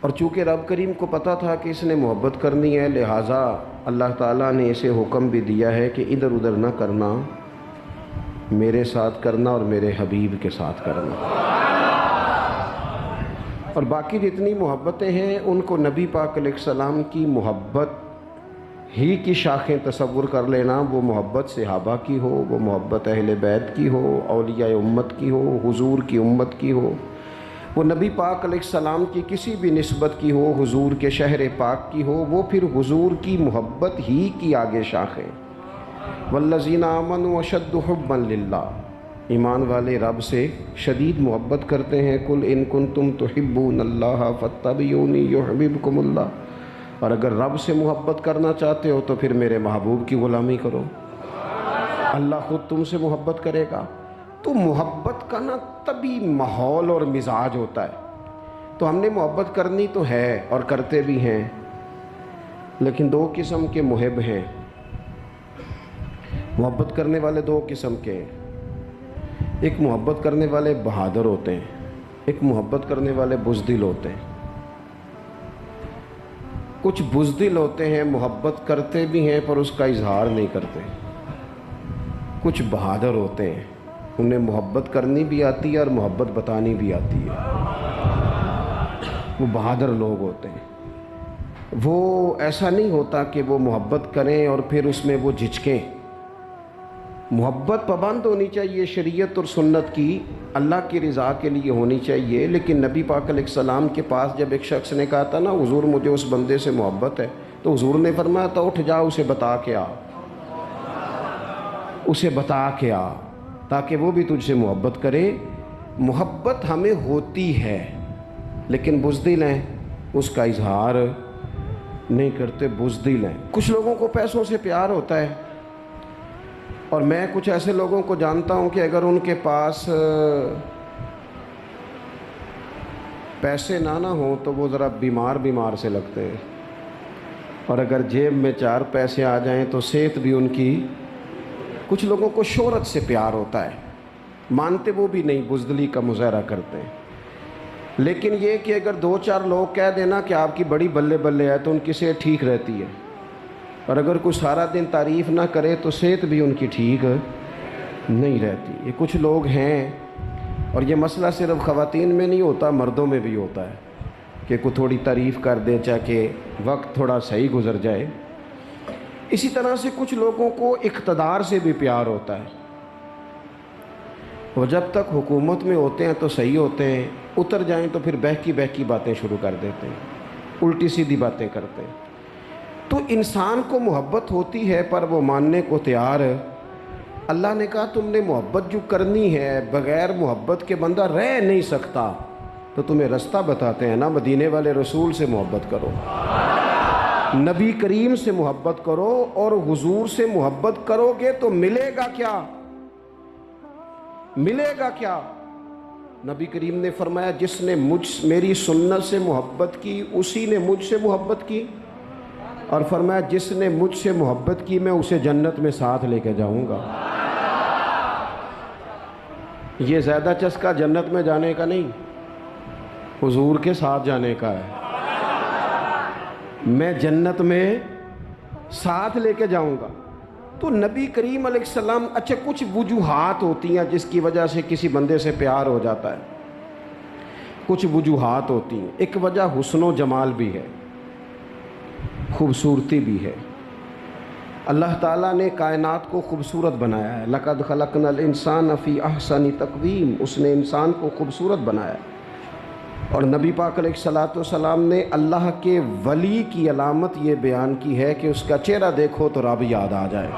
اور چونکہ رب کریم کو پتہ تھا کہ اس نے محبت کرنی ہے، لہٰذا اللہ تعالیٰ نے اسے حکم بھی دیا ہے کہ ادھر ادھر نہ کرنا، میرے ساتھ کرنا اور میرے حبیب کے ساتھ کرنا۔ اور باقی جتنی محبتیں ہیں ان کو نبی پاک علیہ السلام کی محبت ہی کی شاخیں تصور کر لینا۔ وہ محبت صحابہ کی ہو، وہ محبت اہل بیت کی ہو، اولیاء امت کی ہو، حضور کی امت کی ہو، وہ نبی پاک علیہ السلام کی کسی بھی نسبت کی ہو، حضور کے شہر پاک کی ہو، وہ پھر حضور کی محبت ہی کی آگے شاخیں۔ والذین آمنوا اشد حبا للہ، ایمان والے رب سے شدید محبت کرتے ہیں۔ قل ان کنتم تحبون اللہ فاتبعونی یحببکم اللہ، اور اگر رب سے محبت کرنا چاہتے ہو تو پھر میرے محبوب کی غلامی کرو، اللہ خود تم سے محبت کرے گا۔ تو محبت کا نا طبی ماحول اور مزاج ہوتا ہے۔ تو ہم نے محبت کرنی تو ہے اور کرتے بھی ہیں، لیکن دو قسم کے محب ہیں۔ محبت کرنے والے دو قسم کے ہیں، ایک محبت کرنے والے بہادر ہوتے ہیں، ایک محبت کرنے والے بزدل ہوتے ہیں۔ کچھ بزدل ہوتے ہیں، محبت کرتے بھی ہیں پر اس کا اظہار نہیں کرتے۔ کچھ بہادر ہوتے ہیں، انہیں محبت کرنی بھی آتی ہے اور محبت بتانی بھی آتی ہے۔ وہ بہادر لوگ ہوتے ہیں۔ وہ ایسا نہیں ہوتا کہ وہ محبت کریں اور پھر اس میں وہ جھجکیں۔ محبت پابند ہونی چاہیے شریعت اور سنت کی، اللہ کی رضا کے لیے ہونی چاہیے۔ لیکن نبی پاک علیہ السلام کے پاس جب ایک شخص نے کہا تھا نا حضور مجھے اس بندے سے محبت ہے، تو حضور نے فرمایا تھا اٹھ جا اسے بتا کے آ، اسے بتا کے آ، تاکہ وہ بھی تجھ سے محبت کرے۔ محبت ہمیں ہوتی ہے لیکن بزدل ہیں، اس کا اظہار نہیں کرتے، بزدل ہیں۔ کچھ لوگوں کو پیسوں سے پیار ہوتا ہے، اور میں کچھ ایسے لوگوں کو جانتا ہوں کہ اگر ان کے پاس پیسے نہ ہوں تو وہ ذرا بیمار سے لگتے ہیں، اور اگر جیب میں چار پیسے آ جائیں تو صحت بھی ان کی۔ کچھ لوگوں کو شہرت سے پیار ہوتا ہے، مانتے وہ بھی نہیں، بزدلی کا مظاہرہ کرتے ہیں۔ لیکن یہ کہ اگر دو چار لوگ کہہ دینا کہ آپ کی بڑی بلے بلے ہے تو ان کی صحت ٹھیک رہتی ہے، اور اگر کوئی سارا دن تعریف نہ کرے تو صحت بھی ان کی ٹھیک نہیں رہتی۔ یہ کچھ لوگ ہیں، اور یہ مسئلہ صرف خواتین میں نہیں ہوتا، مردوں میں بھی ہوتا ہے کہ کوئی تھوڑی تعریف کر دے چاہے کہ وقت تھوڑا صحیح گزر جائے۔ اسی طرح سے کچھ لوگوں کو اقتدار سے بھی پیار ہوتا ہے، وہ جب تک حکومت میں ہوتے ہیں تو صحیح ہوتے ہیں، اتر جائیں تو پھر بہکی باتیں شروع کر دیتے ہیں، الٹی سیدھی باتیں کرتے ہیں۔ تو انسان کو محبت ہوتی ہے پر وہ ماننے کو تیار ہے۔ اللہ نے کہا تم نے محبت جو کرنی ہے، بغیر محبت کے بندہ رہ نہیں سکتا، تو تمہیں رستہ بتاتے ہیں نا، مدینے والے رسول سے محبت کرو، نبی کریم سے محبت کرو، اور حضور سے محبت کرو گے تو ملے گا کیا؟ ملے گا کیا؟ نبی کریم نے فرمایا جس نے میری سنت سے محبت کی اسی نے مجھ سے محبت کی، اور فرمایا جس نے مجھ سے محبت کی میں اسے جنت میں ساتھ لے کے جاؤں گا۔ یہ زیادہ چسکا جنت میں جانے کا نہیں، حضور کے ساتھ جانے کا ہے۔ میں جنت میں ساتھ لے کے جاؤں گا۔ تو نبی کریم علیہ السلام، اچھا کچھ وجوہات ہوتی ہیں جس کی وجہ سے کسی بندے سے پیار ہو جاتا ہے، کچھ وجوہات ہوتی ہیں۔ ایک وجہ حسن و جمال بھی ہے، خوبصورتی بھی ہے۔ اللہ تعالیٰ نے کائنات کو خوبصورت بنایا ہے، لَقَدْ خَلَقْنَا الْإِنسَانَ فِي أَحْسَنِ تَقْوِيمٍ، اس نے انسان کو خوبصورت بنایا ہے۔ اور نبی پاک علیہ السلام نے اللہ کے ولی کی علامت یہ بیان کی ہے کہ اس کا چہرہ دیکھو تو رب یاد آ جائے۔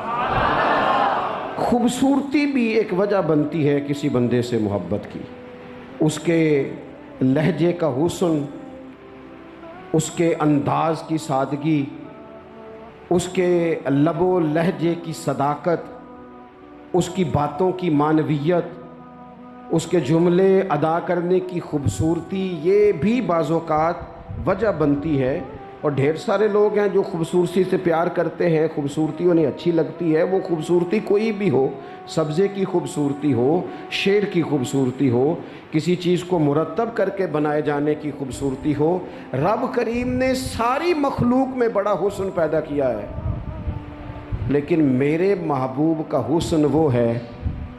خوبصورتی بھی ایک وجہ بنتی ہے کسی بندے سے محبت کی، اس کے لہجے کا حسن، اس کے انداز کی سادگی، اس کے لب و لہجے کی صداقت، اس کی باتوں کی معنویت، اس کے جملے ادا کرنے کی خوبصورتی، یہ بھی بعض اوقات وجہ بنتی ہے اور ڈھیر سارے لوگ ہیں جو خوبصورتی سے پیار کرتے ہیں، خوبصورتی انہیں اچھی لگتی ہے، وہ خوبصورتی کوئی بھی ہو، سبزے کی خوبصورتی ہو، شیر کی خوبصورتی ہو، کسی چیز کو مرتب کر کے بنائے جانے کی خوبصورتی ہو۔ رب کریم نے ساری مخلوق میں بڑا حسن پیدا کیا ہے، لیکن میرے محبوب کا حسن وہ ہے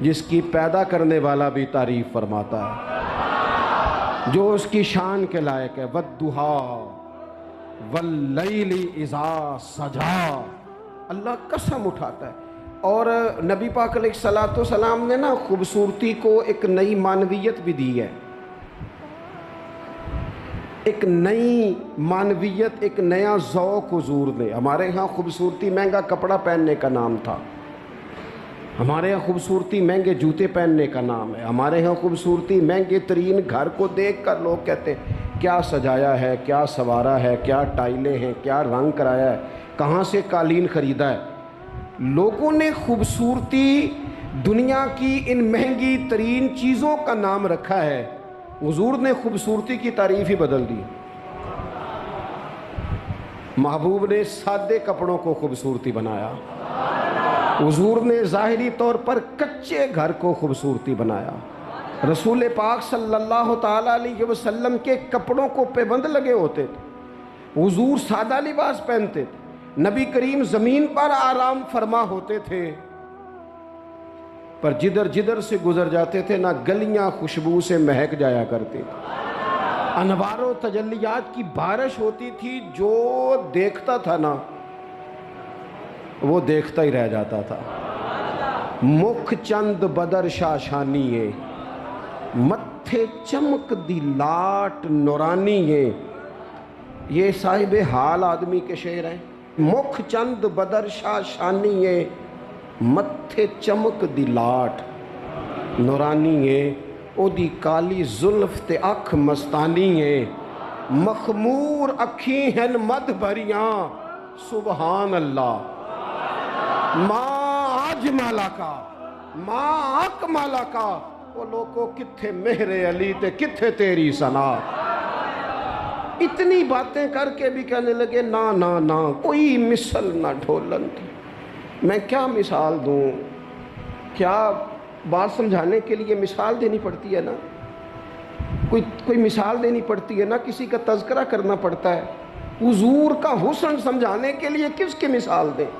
جس کی پیدا کرنے والا بھی تعریف فرماتا ہے، جو اس کی شان کے لائق ہے۔ وَالضُّحَىٰ وَاللَّيْلِ اِذَا سَجَىٰ، اللہ قسم اٹھاتا ہے۔ اور نبی پاک علیہ الصلوۃ والسلام نے نا خوبصورتی کو ایک نئی معنویت بھی دی ہے، ایک نئی معنویت، ایک نیا ذوق حضور نے۔ ہمارے ہاں خوبصورتی مہنگا کپڑا پہننے کا نام تھا، ہمارے ہاں خوبصورتی مہنگے جوتے پہننے کا نام ہے، ہمارے ہاں خوبصورتی مہنگے ترین گھر کو دیکھ کر لوگ کہتے ہیں کیا سجایا ہے، کیا سنوارا ہے، کیا ٹائلیں ہیں، کیا رنگ کرایا ہے، کہاں سے قالین خریدا ہے۔ لوگوں نے خوبصورتی دنیا کی ان مہنگی ترین چیزوں کا نام رکھا ہے، حضور نے خوبصورتی کی تعریف ہی بدل دی۔ محبوب نے سادے کپڑوں کو خوبصورتی بنایا، حضور نے ظاہری طور پر کچے گھر کو خوبصورتی بنایا۔ رسول پاک صلی اللہ تعالیٰ علیہ وسلم کے کپڑوں کو پابند لگے ہوتے تھے، حضور سادہ لباس پہنتے تھے، نبی کریم زمین پر آرام فرما ہوتے تھے، پر جدھر جدھر سے گزر جاتے تھے نہ گلیاں خوشبو سے مہک جایا کرتی تھی، انوار و تجلیات کی بارش ہوتی تھی، جو دیکھتا تھا نا وہ دیکھتا ہی رہ جاتا تھا۔ مکھ چند بدر شاشانی ہے، متھے چمک دی لاٹ نورانی ہے، یہ صاحب حال آدمی کے شعر ہیں۔ مکھ چند بدر شاشانی ہے، متھے چمک دی لاٹ نورانی ہے، او دی کالی زلف تے اکھ مستانی ہے، مخمور اکھی ہن مد بھریاں سبحان اللہ، ماں اجمالا کا ماں اکمالا کا، وہ لوگوں کتھے مہر علی تے کتھے تیری ثنا۔ اتنی باتیں کر کے بھی کہنے لگے نا نا نا کوئی مثل نہ ڈھولن تھی۔ میں کیا مثال دوں، کیا بات سمجھانے کے لیے مثال دینی پڑتی ہے نا، کوئی مثال دینی پڑتی ہے نا، کسی کا تذکرہ کرنا پڑتا ہے۔ حضور کا حسن سمجھانے کے لیے کس کی مثال دیں،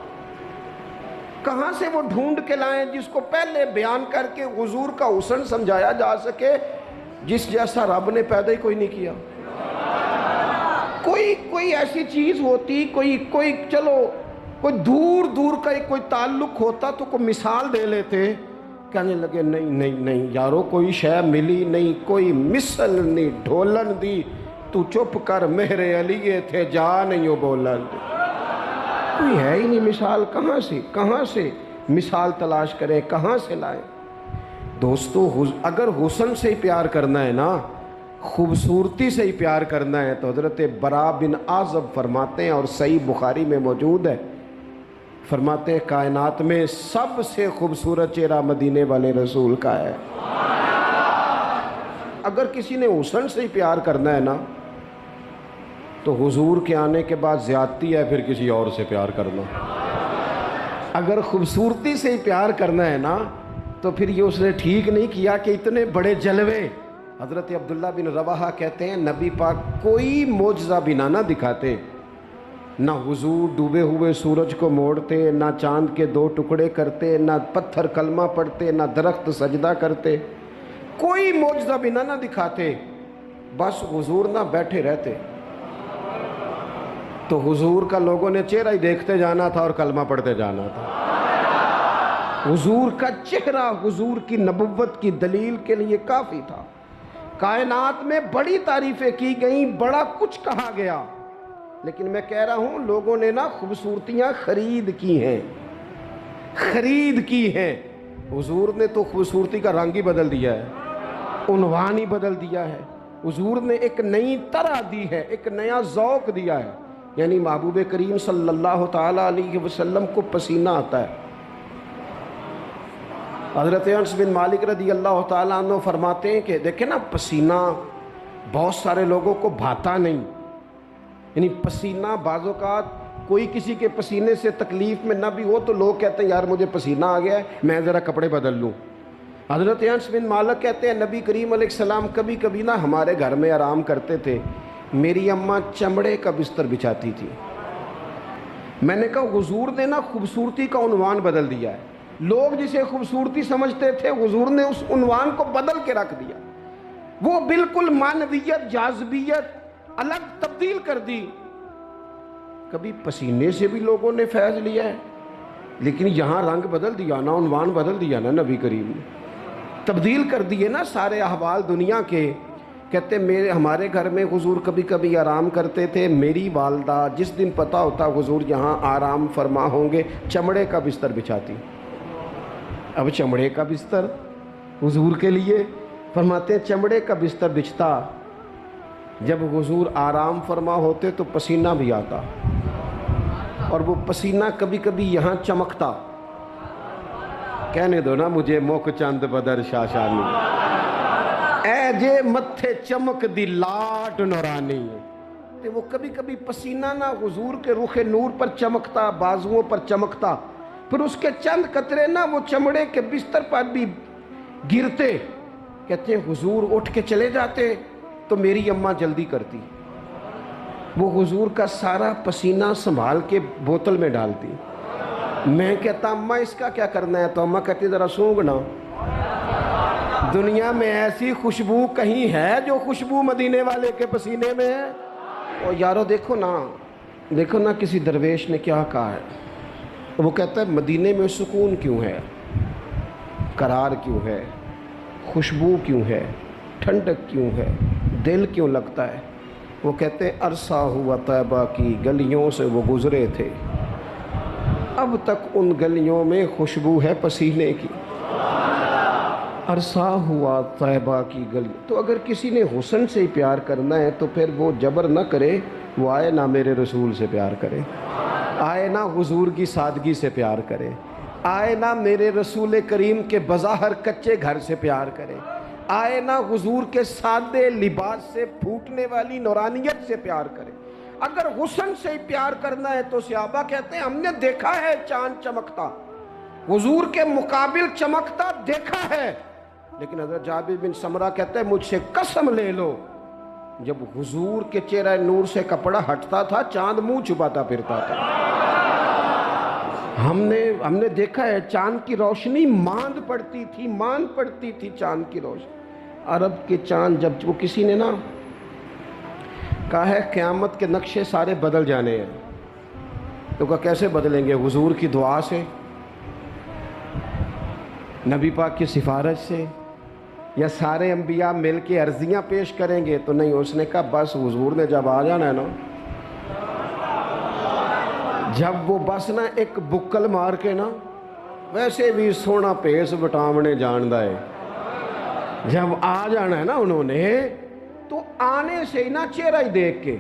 کہاں سے وہ ڈھونڈ کے لائیں جس کو پہلے بیان کر کے حضور کا حسن سمجھایا جا سکے، جس جیسا رب نے پیدا ہی کوئی نہیں کیا۔ کوئی ایسی چیز ہوتی، کوئی چلو کوئی دور دور کا کوئی تعلق ہوتا تو کوئی مثال دے لیتے، کہنے لگے نہیں یارو کوئی شے ملی نہیں، کوئی مثل نہیں ڈھولن دی، تو چپ کر مہر علی تھے جا نہیں ہو بولن دی۔ کوئی ہے ہی نہیں مثال، کہاں سے مثال تلاش کریں، کہاں سے لائیں۔ دوستو اگر حسن سے ہی پیار کرنا ہے نا، خوبصورتی سے ہی پیار کرنا ہے، تو حضرت برا بن عازب فرماتے ہیں، اور صحیح بخاری میں موجود ہے، فرماتے ہیں کائنات میں سب سے خوبصورت چہرہ مدینے والے رسول کا ہے۔ اگر کسی نے حسن سے ہی پیار کرنا ہے نا، تو حضور کے آنے کے بعد زیادتی ہے پھر کسی اور سے پیار کرنا۔ اگر خوبصورتی سے ہی پیار کرنا ہے نا، تو پھر یہ اس نے ٹھیک نہیں کیا کہ اتنے بڑے جلوے۔ حضرت عبداللہ بن رواحہ کہتے ہیں نبی پاک کوئی معجزہ بنا نہ دکھاتے، نہ حضور ڈوبے ہوئے سورج کو موڑتے، نہ چاند کے 2 ٹکڑے کرتے، نہ پتھر کلمہ پڑھتے، نہ درخت سجدہ کرتے، کوئی معجزہ بنا نہ دکھاتے، بس حضور نہ بیٹھے رہتے، تو حضور کا لوگوں نے چہرہ ہی دیکھتے جانا تھا اور کلمہ پڑھتے جانا تھا۔ حضور کا چہرہ حضور کی نبوت کی دلیل کے لیے کافی تھا۔ کائنات میں بڑی تعریفیں کی گئیں، بڑا کچھ کہا گیا، لیکن میں کہہ رہا ہوں لوگوں نے نا خوبصورتیاں خرید کی ہیں۔ حضور نے تو خوبصورتی کا رنگ ہی بدل دیا ہے، عنوان ہی بدل دیا ہے۔ حضور نے ایک نئی طرح دی ہے، ایک نیا ذوق دیا ہے، یعنی محبوب کریم صلی اللہ تعالیٰ علیہ وسلم کو پسینہ آتا ہے۔ حضرت انس بن مالک رضی اللہ تعالیٰ عنہ فرماتے ہیں کہ دیکھیں نا، پسینہ بہت سارے لوگوں کو بھاتا نہیں، یعنی پسینہ بعض اوقات کوئی کسی کے پسینے سے تکلیف میں نہ بھی ہو تو لوگ کہتے ہیں یار مجھے پسینہ آ گیا ہے میں ذرا کپڑے بدل لوں۔ حضرت انس بن مالک کہتے ہیں نبی کریم علیہ السلام کبھی کبھی نہ ہمارے گھر میں آرام کرتے تھے، میری اماں چمڑے کا بستر بچھاتی تھی۔ میں نے کہا حضور نے نا خوبصورتی کا عنوان بدل دیا ہے، لوگ جسے خوبصورتی سمجھتے تھے حضور نے اس عنوان کو بدل کے رکھ دیا، وہ بالکل معنویت جاذبیت الگ تبدیل کر دی۔ کبھی پسینے سے بھی لوگوں نے فیض لیا ہے، لیکن یہاں رنگ بدل دیا نا، عنوان بدل دیا نا، نبی کریم نے تبدیل کر دیے نا سارے احوال دنیا کے۔ کہتے ہمارے گھر میں حضور کبھی کبھی آرام کرتے تھے، میری والدہ جس دن پتہ ہوتا حضور یہاں آرام فرما ہوں گے چمڑے کا بستر بچھاتی۔ اب چمڑے کا بستر حضور کے لیے، فرماتے ہیں چمڑے کا بستر بچھتا، جب حضور آرام فرما ہوتے تو پسینہ بھی آتا، اور وہ پسینہ کبھی کبھی یہاں چمکتا۔ کہنے دو نا مجھے موک چند بدر شاشانی، اے جے متھے چمک دی لاٹ نورانی۔ تو وہ کبھی کبھی پسینہ نہ حضور کے رخ نور پر چمکتا، بازوؤں پر چمکتا، پھر اس کے چند قطرے نہ وہ چمڑے کے بستر پر بھی گرتے۔ کہتے ہیں حضور اٹھ کے چلے جاتے تو میری اماں جلدی کرتی، وہ حضور کا سارا پسینہ سنبھال کے بوتل میں ڈالتی۔ میں کہتا اماں اس کا کیا کرنا ہے، تو اماں کہتی ذرا سونگنا، دنیا میں ایسی خوشبو کہیں ہے جو خوشبو مدینے والے کے پسینے میں ہے؟ اور یارو دیکھو نا کسی درویش نے کیا کہا ہے، وہ کہتا ہے مدینے میں سکون کیوں ہے، قرار کیوں ہے، خوشبو کیوں ہے، ٹھنڈک کیوں ہے، دل کیوں لگتا ہے؟ وہ کہتے ہیں عرصہ ہوا طیبہ کی گلیوں سے وہ گزرے تھے، اب تک ان گلیوں میں خوشبو ہے پسینے کی۔ عرصہ ہوا طیبہ کی گلی، تو اگر کسی نے حسن سے ہی پیار کرنا ہے تو پھر وہ جبر نہ کرے، وہ آئے نہ میرے رسول سے پیار کرے، آئے نہ حضور کی سادگی سے پیار کرے، آئے نہ میرے رسول کریم کے بظاہر کچے گھر سے پیار کرے، آئے نہ حضور کے سادے لباس سے پھوٹنے والی نورانیت سے پیار کرے۔ اگر حسن سے ہی پیار کرنا ہے تو صحابہ کہتے ہیں ہم نے دیکھا ہے چاند چمکتا، حضور کے مقابل چمکتا دیکھا ہے، لیکن حضرت جابر بن سمرہ کہتے ہیں مجھ سے قسم لے لو جب حضور کے چہرہ نور سے کپڑا ہٹتا تھا چاند منہ چھپاتا پھرتا تھا۔ ہم نے دیکھا ہے چاند کی روشنی ماند پڑتی تھی چاند کی روشنی۔ عرب کے چاند جب وہ کسی نے نا کہا ہے قیامت کے نقشے سارے بدل جانے ہیں، تو کہا کیسے بدلیں گے؟ حضور کی دعا سے، نبی پاک کی سفارش سے، یا سارے انبیاء مل کے عرضیاں پیش کریں گے؟ تو نہیں، اس نے کہا بس حضور نے جب آ جانا ہے نا، جب وہ بس نا ایک بکل مار کے نا، ویسے بھی سونا پیس بٹامنے جاندا ہے، جب آ جانا ہے نا انہوں نے، تو آنے سے ہی نا چہرہ ہی دیکھ کے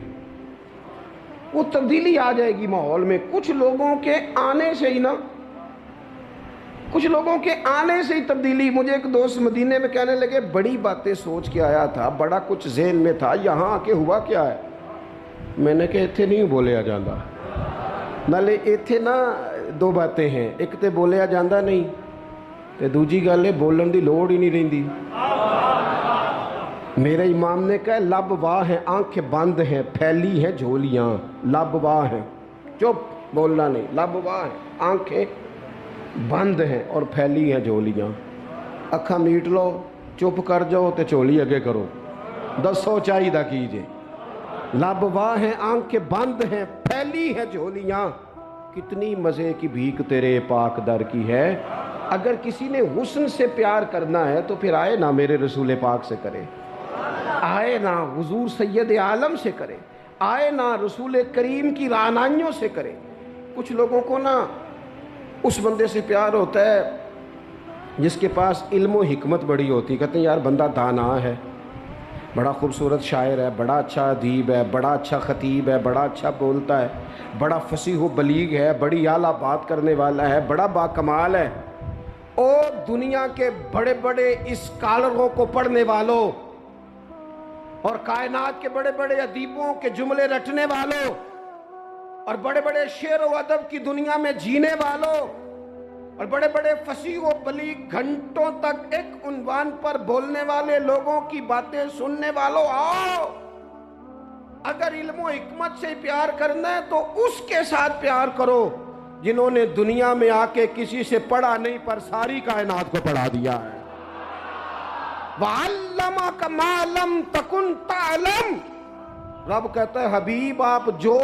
وہ تبدیلی آ جائے گی ماحول میں۔ کچھ لوگوں کے آنے سے ہی تبدیلی۔ مجھے ایک دوست مدینے میں کہنے لگے بڑی باتیں سوچ کے آیا تھا، بڑا کچھ ذہن میں تھا، یہاں آ کے ہوا کیا ہے؟ میں نے کہا اتنے نہیں بولیا جاندہ، نالے اتنے نا دو باتیں ہیں، ایک تے بولیا جاندہ نہیں تے دوجی گل ہے بولن دی لوڑ ہی نہیں رہندی۔ میرے امام نے کہا لب واہ ہیں آنکھیں بند ہیں پھیلی ہیں جھولیاں، لب واہ ہیں، چپ بولنا نہیں، لب واہ ہیں آنکھیں بند ہیں اور پھیلی ہیں جھولیاں، اکھاں میٹ لو چپ کر جاؤ تے چولی اگے کرو، دسو چاہی دا کیجئے۔ لب واہ ہیں آنکھیں بند ہیں پھیلی ہیں جھولیاں، کتنی مزے کی بھیک تیرے پاک در کی ہے۔ اگر کسی نے حسن سے پیار کرنا ہے تو پھر آئے نہ میرے رسول پاک سے کرے، آئے نہ حضور سید عالم سے کرے، آئے نہ رسول کریم کی رعنائیوں سے کرے۔ کچھ لوگوں کو نا اس بندے سے پیار ہوتا ہے جس کے پاس علم و حکمت بڑی ہوتی، کہتے ہیں یار بندہ دانا ہے، بڑا خوبصورت شاعر ہے، بڑا اچھا ادیب ہے، بڑا اچھا خطیب ہے، بڑا اچھا بولتا ہے، بڑا فصیح و بلیغ ہے، بڑی اعلیٰ بات کرنے والا ہے، بڑا باکمال ہے۔ اور دنیا کے بڑے بڑے اسکالروں کو پڑھنے والوں، اور کائنات کے بڑے بڑے ادیبوں کے جملے رٹنے والوں اور بڑے بڑے شعر و ادب کی دنیا میں جینے والوں اور بڑے بڑے فصیح و بلیغ گھنٹوں تک ایک عنوان پر بولنے والے لوگوں کی باتیں سننے والوں، آؤ، اگر علم و حکمت سے پیار کرنا ہے تو اس کے ساتھ پیار کرو جنہوں نے دنیا میں آ کے کسی سے پڑھا نہیں پر ساری کائنات کو پڑھا دیا ہے۔ وَعَلَّمَكَ مَا لَمْ تَكُنْ تَعْلَمْ، رب کہتا ہے حبیب آپ جو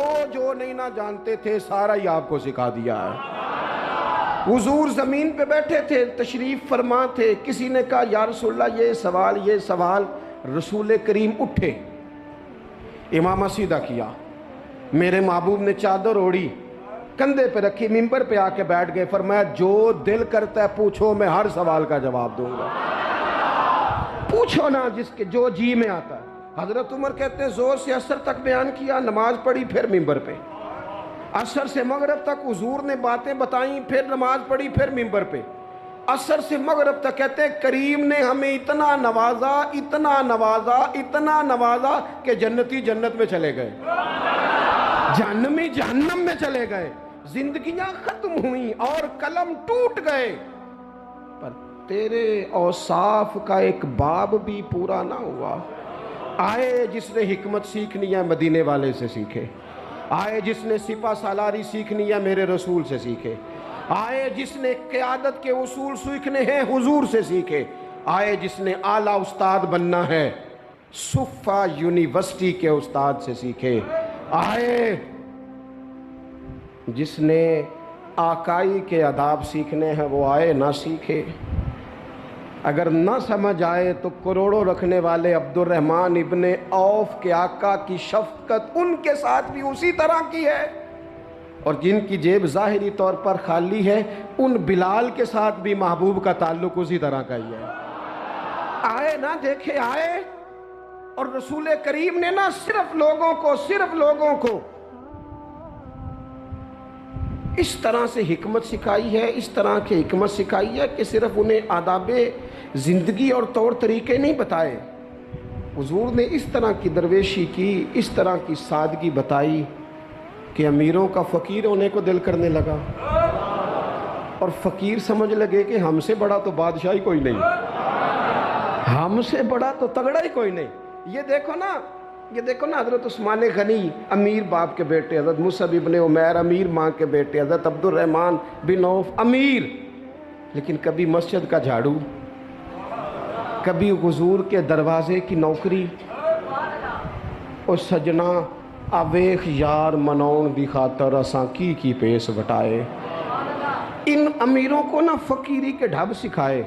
نہیں نہ جانتے تھے سارا ہی آپ کو سکھا دیا ہے۔ حضور زمین پہ بیٹھے تھے، تشریف فرما تھے، کسی نے کہا یا رسول اللہ یہ سوال، رسول کریم اٹھے، امامہ سیدھا کیا، میرے محبوب نے چادر اوڑی، کندھے پہ رکھی، ممبر پہ آ کے بیٹھ گئے، فرمایا جو دل کرتا ہے پوچھو، میں ہر سوال کا جواب دوں گا، پوچھو نا جس کے جو جی میں آتا ہے۔ حضرت عمر کہتے ہیں زور سے عصر تک بیان کیا، نماز پڑھی، پھر ممبر پہ، عصر سے مغرب تک حضور نے باتیں بتائیں، پھر نماز پڑھی، پھر ممبر پہ، عصر سے مغرب تک کہتے ہیں کریم نے ہمیں اتنا نوازا کہ جنتی جنت میں چلے گئے، جہنمی جہنم میں چلے گئے، زندگیاں ختم ہوئیں اور قلم ٹوٹ گئے، پر تیرے اوصاف کا ایک باب بھی پورا نہ ہوا۔ آئے جس نے حکمت سیکھنی ہے مدینے والے سے سیکھے، آئے جس نے سپہ سالاری سیکھنی ہے میرے رسول سے سیکھے، آئے جس نے قیادت کے اصول سیکھنے ہیں حضور سے سیکھے، آئے جس نے اعلیٰ استاد بننا ہے صفہ یونیورسٹی کے استاد سے سیکھے، آئے جس نے آقائی کے آداب سیکھنے ہیں وہ آئے نہ سیکھے۔ اگر نہ سمجھ آئے تو کروڑوں رکھنے والے عبد الرحمن ابن عوف کے آقا کی شفقت ان کے ساتھ بھی اسی طرح کی ہے، اور جن کی جیب ظاہری طور پر خالی ہے ان بلال کے ساتھ بھی محبوب کا تعلق اسی طرح کا ہی ہے۔ آئے نہ دیکھے، آئے، اور رسول کریم نے نہ صرف لوگوں کو اس طرح سے حکمت سکھائی ہے، اس طرح کی حکمت سکھائی ہے کہ صرف انہیں آداب زندگی اور طور طریقے نہیں بتائے، حضور نے اس طرح کی درویشی کی، اس طرح کی سادگی بتائی کہ امیروں کا فقیر ہونے کو دل کرنے لگا، اور فقیر سمجھ لگے کہ ہم سے بڑا تو بادشاہی کوئی نہیں، ہم سے بڑا تو تگڑا ہی کوئی نہیں۔ یہ دیکھو نا حضرت عثمان غنی امیر باپ کے بیٹے، حضرت مصعب ابن عمیر امیر ماں کے بیٹے، حضرت عبد الرحمن بن عوف امیر، لیکن کبھی مسجد کا جھاڑو، کبھی حضور کے دروازے کی نوکری، اور سجنا آویخ یار منون دی خاطر اساں کی پیس وٹائے۔ ان امیروں کو نہ فقیری کے ڈھب سکھائے،